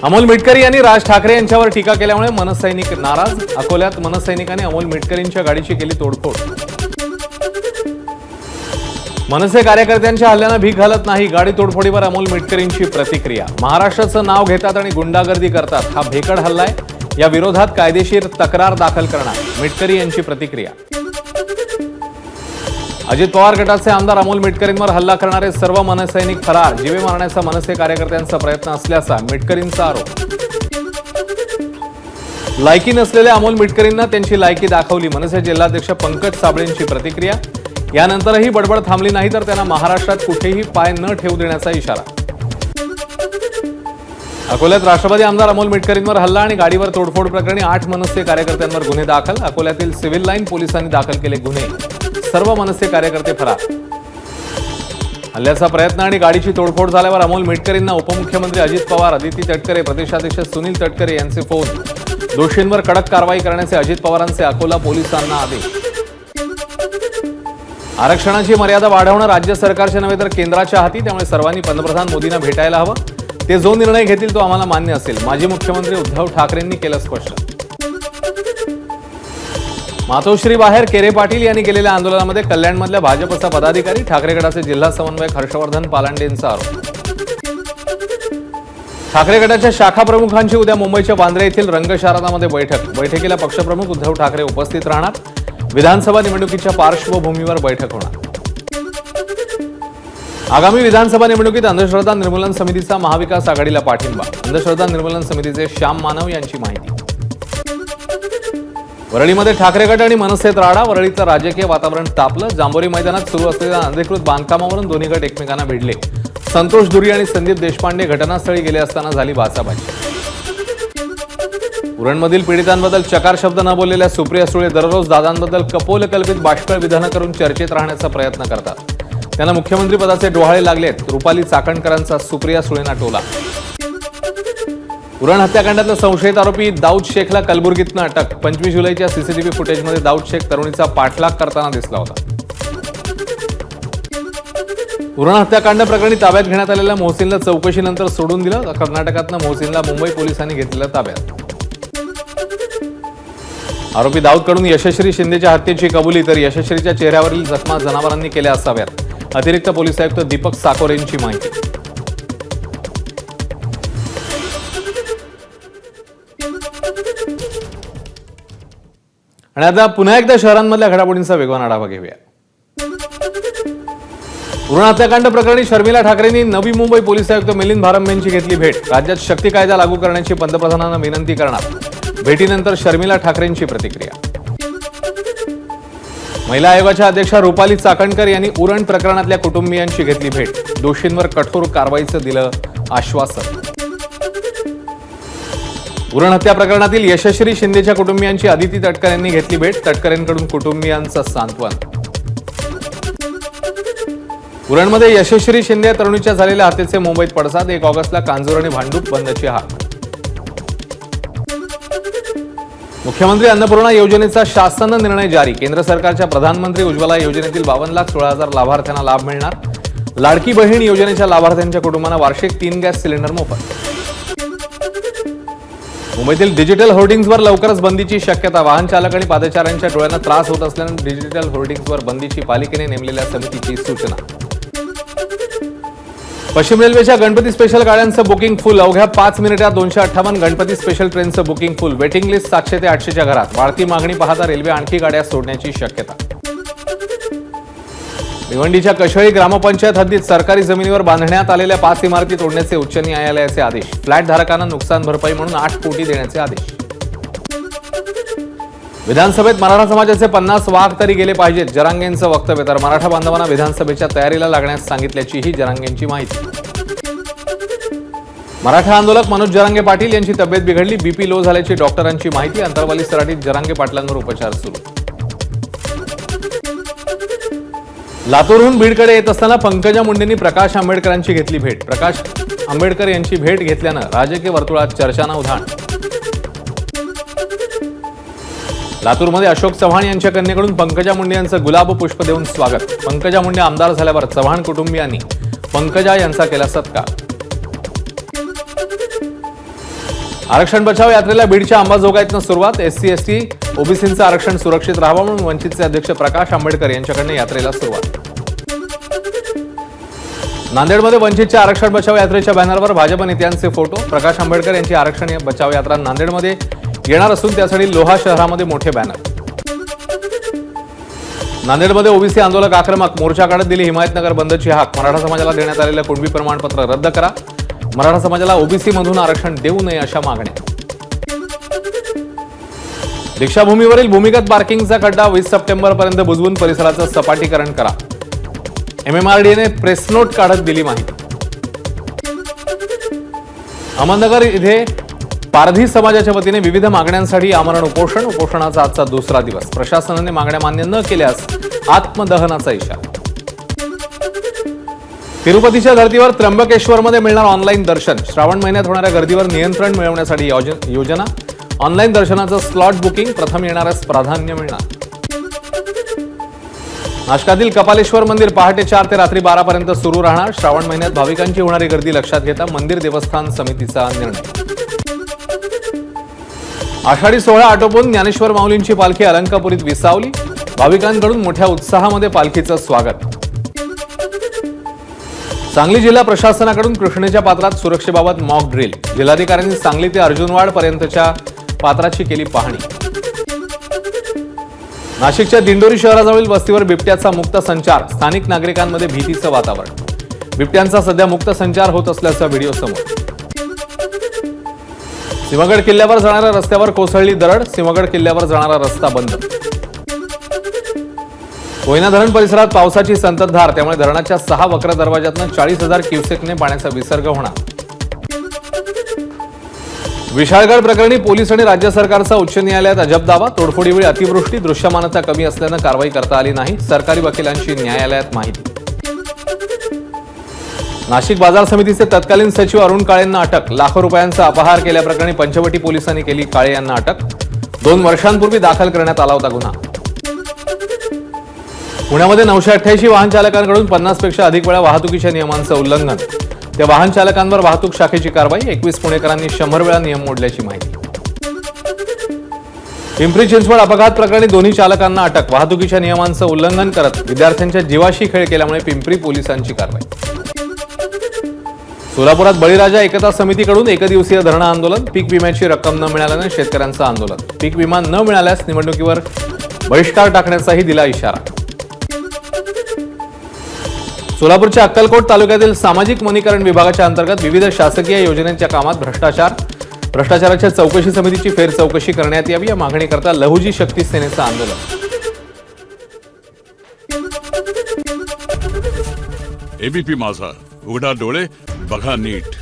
अमोल मिटकरी यांनी राज ठाकरे यांच्यावर टीका केल्यामुळे मनसैनिक नाराज। अकोल्यात मनसैनिकांनी अमोल मिटकरींच्या गाडीची केली तोडफोड। मनसे कार्यकर्त्यांच्या हल्ल्याने भीक घालत नाही, गाडी तोडफोडीवर अमोल मिटकरींची प्रतिक्रिया। महाराष्ट्राचं नाव घेतात आणि गुंडागर्दी करतात, हा भेकड हल्ला आहे, या विरोधात कायदेशीर तक्रार दाखल करणार, मिटकरी यांची प्रतिक्रिया। अजित पवार गटाचे आमदार अमोल मिटकरींवर हल्ला करणारे सर्व मनसैनिक फरार, जीवे मारण्याचा मनसे कार्यकर्त्यांचा प्रयत्न असल्याचा मिटकरींचा आरोप। लायकी नसलेल्या अमोल मिटकरींना त्यांची लायकी दाखवली, मनसे जिल्हाध्यक्ष पंकज साबळेंची प्रतिक्रिया। यानंतरही बडबड थांबली नाही तर त्यांना महाराष्ट्रात कुठेही पाय न ठेवू देण्याचा इशारा। अकोल्यात राष्ट्रवादी आमदार अमोल मिटकरींवर हल्ला आणि गाडीवर तोडफोड प्रकरणी 8 मनसे कार्यकर्त्यांवर गुन्हे दाखल। अकोल्यातील सिव्हिल लाईन पोलिसांनी दाखल केले गुन्हे, सर्व मनसे कार्यकर्ते फरार। हल्ल्याचा प्रयत्न आणि गाडीची तोडफोड झाल्यावर अमोल मिटकरींना उपमुख्यमंत्री अजित पवार, अदिती तटकरे, प्रदेशाध्यक्ष सुनील तटकरे यांचे फोन। दोषींवर कडक कारवाई करण्याचे अजित पवारांचे अकोला पोलिसांना आदेश। आरक्षणाची मर्यादा वाढवणं राज्य सरकारच्या नव्हे तर केंद्राच्या हाती, त्यामुळे सर्वांनी पंतप्रधान मोदींना भेटायला हवं, ते जो निर्णय घेतील तो आम्हाला मान्य असेल, माजी मुख्यमंत्री उद्धव ठाकरेंनी केलं स्पष्ट। मातोश्री बाहेर केरे पाटील यांनी केलेल्या आंदोलनामध्ये कल्याणमधल्या भाजपचा पदाधिकारी, ठाकरे गटाचे जिल्हा समन्वयक हर्षवर्धन पालांडेंचा आरोप। ठाकरे गटाच्या शाखा प्रमुखांची उद्या मुंबईच्या वांद्रे येथील रंगशारदामध्ये बैठकीला पक्षप्रमुख उद्धव ठाकरे उपस्थित राहणार। विधानसभा निवडणुकीच्या पार्श्वभूमीवर बैठक होणार। आगामी विधानसभा निवडणुकीत अंधश्रद्धा निर्मूलन समितीचा महाविकास आघाडीला पाठिंबा, अंधश्रद्धा निर्मूलन समितीचे श्याम मानव यांची माहिती। वरळीमध्ये ठाकरे गट आणि मनसेत राडा, वरळीचं राजकीय वातावरण तापलं। जांभोरी मैदानात सुरू असलेल्या अनधिकृत बांधकामावरून दोन्ही गट एकमेकांना भिडले। संतोष दुरी आणि संदीप देशपांडे घटनास्थळी गेले असताना झाली बाचाबाची। उरणमधील पीडितांबद्दल चकार शब्द न बोललेल्या सुप्रिया सुळे दररोज दादांबद्दल कपोलकल्पित बाष्कळ विधानं करून चर्चेत राहण्याचा प्रयत्न करतात, त्यांना मुख्यमंत्री पदाचे डोहाळे लागलेत, रुपाली चाकणकरांचा सुप्रिया सुळेंना टोला। उरण हत्याकांडातला संशयित आरोपी दाऊद शेखला कलबुर्गीतनं अटक। 25 जुलैच्या सीसीटीव्ही फुटेजमध्ये दाऊद शेख तरुणीचा पाठलाग करताना दिसला होता। उरण हत्याकांड प्रकरणी ताब्यात घेण्यात आलेल्या मोहसिनला चौकशीनंतर सोडून दिलं। कर्नाटकातनं मोहसिनला मुंबई पोलिसांनी घेतलेलं ताब्यात। आरोपी दाऊदकडून यशश्री शिंदेच्या हत्येची कबुली, तर यशश्रीच्या चेहऱ्यावरील जखमा जनावरांनी केल्या असाव्यात, अतिरिक्त पोलीस आयुक्त दीपक साकोरेंची माहिती। आणि आता पुन्हा एकदा शहरांमधल्या घडामोडींचा वेगवान आढावा घेऊया। उरण हत्याकांड प्रकरणी शर्मिला ठाकरेंनी नवी मुंबई पोलीस आयुक्त मिलिंद भारंबे यांची घेतली भेट। राज्यात शक्ती कायदा लागू करण्याची पंतप्रधानांना विनंती करणार, भेटीनंतर शर्मिला ठाकरेंची प्रतिक्रिया। महिला आयोगाच्या अध्यक्षा रुपाली चाकणकर यांनी उरण प्रकरणातल्या कुटुंबियांची घेतली भेट, दोषींवर कठोर कारवाईचं दिलं आश्वासन। उरण हत्या प्रकरणातील यशश्री शिंदेच्या कुटुंबियांची अदिती तटकरे यांनी घेतली भेट, तटकरेंकडून कुटुंबियांचं सांत्वन। उरणमध्ये यशश्री शिंदे तरुणीच्या झालेल्या हत्येचे मुंबईत पडसाद, 1 ऑगस्टला कांजूर आणि भांडूप बंदची हाक। मुख्यमंत्री अन्नपूर्णा योजनेचा शासन निर्णय जारी, केंद्र सरकारच्या प्रधानमंत्री उज्ज्वला योजनेतील 52,16,000 लाभार्थ्यांना लाभ मिळणार। लाडकी बहीण योजनेच्या लाभार्थ्यांच्या कुटुंबांना वार्षिक 3 गॅस सिलेंडर मोफत। मुंबईतील डिजिटल होर्डिंग्सवर लवकरच बंदीची शक्यता, वाहन चालक आणि पादचाऱ्यांच्या डोळ्यांना त्रास होत असल्याने डिजिटल होर्डिंग्सवर बंदीची पालिकेने नेमलेल्या समितीची सूचना। पश्चिम रेल्वेच्या गणपती स्पेशल गाड्यांचं बुकिंग फुल, अवघ्या 5 मिनिटात 258 गणपती स्पेशल ट्रेनचं बुकिंग फुल। वेटिंग लिस्ट 700 ते 800च्या घरात, वाढती मागणी पाहता रेल्वे आणखी गाड्या सोडण्याची शक्यता। भिवंडीच्या कशळी ग्रामपंचायत हद्दीत सरकारी जमिनीवर बांधण्यात आलेल्या 5 इमारती तोडण्याचे उच्च न्यायालयाचे आदेश। फ्लॅट धारकांना नुकसान भरपाई म्हणून 8 कोटी देण्याचे आदेश। विधानसभेत मराठा समाजाचे 50 वाघ तरी गेले पाहिजेत, जरांगेंचं वक्तव्य, तर मराठा बांधवांना विधानसभेच्या तयारीला लागण्यास सांगितल्याचीही जरांगेंची माहिती। मराठा आंदोलक मनोज जरांगे पाटील यांची तब्येत बिघडली, बीपी लो झाल्याची डॉक्टरांची माहिती। अंतरवाली सराटीत जरांगे पाटलांवर उपचार सुरू। लातूरहून बीडकडे येत असताना पंकजा मुंडेंनी प्रकाश आंबेडकरांची घेतली भेट। प्रकाश आंबेडकर यांची भेट घेतल्यानं राजकीय वर्तुळात चर्चांना उधाण। लातूरमध्ये अशोक चव्हाण यांच्या कन्येकडून पंकजा मुंडे यांचं गुलाब पुष्प देऊन स्वागत। पंकजा मुंडे आमदार झाल्यावर चव्हाण कुटुंबियांनी पंकजा यांचा केला सत्कार। आरक्षण बचाव यात्रेला बीडच्या अंबाजोगाईतनं सुरुवात. एससी एसटी ओबीसींचं आरक्षण सुरक्षित राहावं म्हणून वंचितचे अध्यक्ष प्रकाश आंबेडकर यांच्याकडनं यात्रेला सुरुवात. नांदेडमध्ये वंचितच्या आरक्षण बचाव यात्रेच्या बॅनरवर भाजप नेत्यांचे फोटो. प्रकाश आंबेडकर यांची आरक्षण बचाव यात्रा नांदेडमध्ये येणार असून त्यासाठी लोहा शहरामध्ये मोठे बॅनर. नांदेडमध्ये ओबीसी आंदोलक आक्रमक मोर्चा काढत दिली हिमायतनगर बंदची हाक. मराठा समाजाला देण्यात आलेलं कुणबी प्रमाणपत्र रद्द करा. मराठा समाजाला ओबीसी मधून आरक्षण देऊ नये अशा मागण्या. दीक्षाभूमीवरील भूमिगत पार्किंगचा खड्डा 20 सप्टेंबरपर्यंत बुजवून परिसराचं सपाटीकरण करा. एमएमआरडीने प्रेस नोट काढत दिली माहिती. अहमदनगर इथे पारधी समाजाच्या वतीने विविध मागण्यांसाठी आमरण उपोषण. उपोषणाचा आजचा दुसरा दिवस. प्रशासनाने मागण्या मान्य न केल्यास आत्मदहनाचा इशारा. तिरुपतीच्या धर्तीवर त्र्यंबकेश्वरमध्ये मिळणार ऑनलाईन दर्शन. श्रावण महिन्यात होणाऱ्या गर्दीवर नियंत्रण मिळवण्यासाठी योजना. ऑनलाईन दर्शनाचं स्लॉट बुकिंग. प्रथम येणाऱ्यास प्राधान्य मिळणार. नाशकातील कपालेश्वर मंदिर पहाटे 4 ते रात्री 12 पर्यंत सुरू राहणार. श्रावण महिन्यात भाविकांची होणारी गर्दी लक्षात घेता मंदिर देवस्थान समितीचा निर्णय. आषाढी सोहळा आटोपून ज्ञानेश्वर माऊलींची पालखी अलंकापुरीत विसावली. भाविकांकडून मोठ्या उत्साहामध्ये पालखीचं स्वागत. सांगली जिल्हा प्रशासनाकडून कृष्णेच्या पात्रात सुरक्षेबाबत मॉक ड्रिल. जिल्हाधिकाऱ्यांनी सांगली ते अर्जुनवाड पर्यंतच्या पात्राची केली पाहणी. नाशिकच्या दिंडोरी शहराजवळील वस्तीवर बिबट्याचा मुक्त संचार. स्थानिक नागरिकांमध्ये भीतीचं वातावरण. बिबट्यांचा सध्या मुक्त संचार होत असल्याचा व्हिडिओ समोर. सिंहगड किल्ल्यावर जाणाऱ्या रस्त्यावर कोसळली दरड. सिंहगड किल्ल्यावर जाणारा रस्ता बंद. कोयना धरण परिसरात पावसाची संततधार. त्यामुळे धरणाच्या 6 वक्र दरवाजातून 40,000 क्युसेकने पाण्याचा विसर्ग होणार. विशाळगड प्रकरणी पोलीस आणि राज्य सरकारचा उच्च न्यायालयात अजब दावा. तोडफोडीवेळी अतिवृष्टी दृश्यमानता कमी असल्यानं कारवाई करता आली नाही. सरकारी वकिलांची न्यायालयात माहिती. नाशिक बाजार समितीचे तत्कालीन सचिव अरुण काळेंना अटक. लाखो रुपयांचा अपहार केल्याप्रकरणी पंचवटी पोलिसांनी केली काळे यांना अटक. 2 वर्षांपूर्वी दाखल करण्यात आला होता गुन्हा. पुण्यामध्ये 988 वाहन चालकांकडून 50 पेक्षा अधिक वेळा वाहतुकीच्या नियमांचं उल्लंघन. त्या वाहन चालकांवर वाहतूक शाखेची कारवाई. 21 पुणेकरांनी 100 वेळा नियम मोडल्याची माहिती. पिंपरी चिंचवड अपघात प्रकरणी दोन्ही चालकांना अटक. वाहतुकीच्या नियमांचं उल्लंघन करत विद्यार्थ्यांच्या जीवाशी खेळ केल्यामुळे पिंपरी पोलिसांची कारवाई. सोलापुरात बळीराजा एकता समितीकडून एकदिवसीय धरणं आंदोलन. पीक विम्याची रक्कम न मिळाल्यानं शेतकऱ्यांचं आंदोलन. पीक विमा न मिळाल्यास निवडणुकीवर बहिष्कार टाकण्याचाही दिला इशारा. सोलापूरच्या अक्कलकोट तालुक्यातील सामाजिक वनीकरण विभागाच्या अंतर्गत विविध शासकीय योजनांच्या कामात भ्रष्टाचार. भ्रष्टाचाराच्या चौकशी समितीची फेरचौकशी करण्यात यावी या मागणीकरता लहुजी शक्ती सेनेचं आंदोलन. एबीपी माझा, उघडा डोळे बघा नीट.